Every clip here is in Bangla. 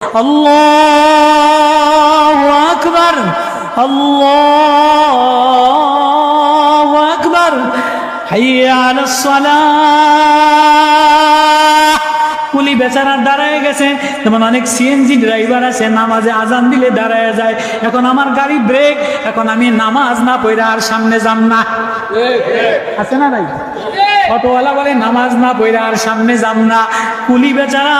আল্লাহু আকবার, আল্লাহু আকবার, হাইয়া আলাস সালাহ। কুলি বেচারা দাঁড়ায় গেছে। যেমন অনেক সিএনজি ড্রাইভার আছে নামাজে আজান দিলে দাঁড়ায় যায়, এখন আমার গাড়ি ব্রেক, এখন আমি নামাজ না পড়ে আর সামনে যাম না, আছে না নাই? অটোওয়ালা বলে নামাজ না পড়ে আর সামনে যাম না। কুলি বেচারা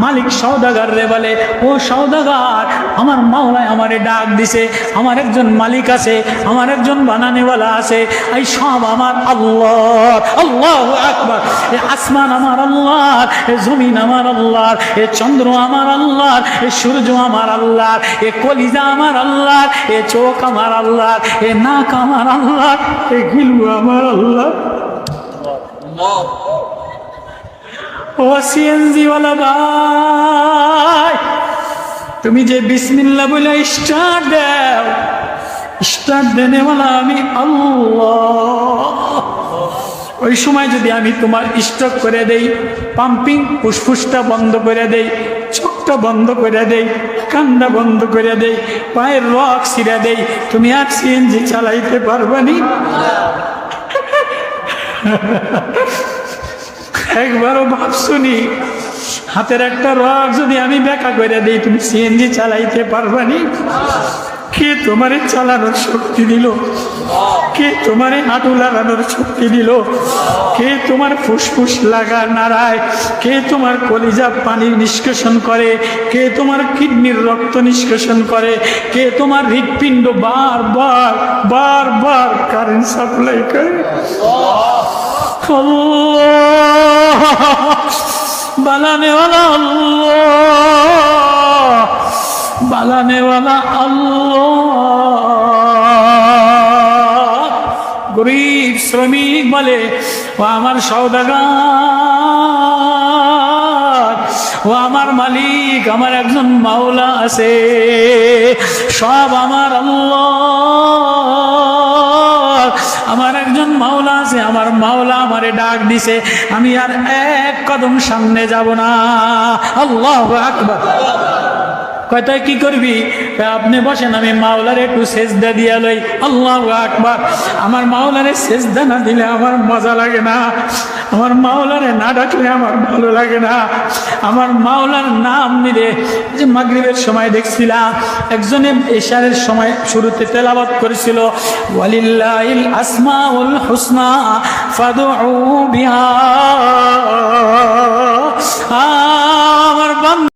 মালিক সওদাগার রে বলে, ও সওদাগার, আমার মাওলায় আমারে ডাক দিছে, আমার একজন মালিক আছে, আমার একজন বানানেওয়ালা আছে, এই সব আমার আল্লাহ। আল্লাহু আকবার। এ আসমান আমার আল্লাহ, এ জমিন আমার আল্লাহ, এ চন্দ্র আমার আল্লাহ, এ সূর্য আমার আল্লাহ, এ কলিজা আমার আল্লাহ, এ চোখ আমার আল্লাহ, এ নাক আমার আল্লাহ, এ গিলু আমার আল্লাহ। ও সিএনজি ওয়ালা ভাই, তুমি যে বিসমিল্লাহ বলে স্টার্ট দাও, স্টার্ট দেনেওয়ালা আমি আল্লাহ। ওই সময় যদি আমি তোমার স্টপ করে দেই, পাম্পিং ফুসফুসটা বন্ধ করে দেই, চোখটা বন্ধ করে দেই, কান্না বন্ধ করে দেই, পায়ের রক ছিঁড়ে দেই, তুমি আর সিএনজি চালাইতে পারবানি? একবারও ভাবছুনি? হাতের একটা রক যদি আমি ব্যাখ্যা করে দিই, তুমি সিএনজি চালাইতে পারবানি? কে তোমারে চালানোর শক্তি দিল? কে তোমারে হাঁটু লাগানোর শক্তি দিল? কে তোমার ফুসফুস লাগা নাড়ায়? কে তোমার কলিজা পানি নিষ্কাশন করে? কে তোমার কিডনির রক্ত নিষ্কাশন করে? কে তোমার হৃৎপিণ্ড বারবার বারবার কারেন্ট সাপ্লাই করে? আল্লাহ, বালানেওয়ালা আল্লাহ, বালানেওয়ালা আল্লাহ। গরিব শ্রমিক বলে, ও আমার সওদাগর, ও আমার মালিক, আমার একজন মাওলা আছে, সব আমার আল্লাহ, আমার একজন মাওলা আছে, আমার মাওলা আমারে ডাক দিছে, আমি আর এক কদম সামনে যাব না। আল্লাহু আকবার। কয়টায় কি করবি? আপনি বসেন, আমি মাওলারে একটু সেজদা দিয়া লই। আল্লাহু আকবার। আমার মাওলারে সেজদা না দিলে আমার মজা লাগে না, আমার মাওলারে না ডাকলে আমার ভালো লাগে না। আমার মাওলার নাম নিলে, যে মাগরিবের সময় দেখছিলাম একজনে ইশারের সময় শুরুতে তেলাওয়াত করেছিল, ওয়ালিল্লাহিল আসমাউল হুসনা ফাদউ বিহা। আমার বান্দা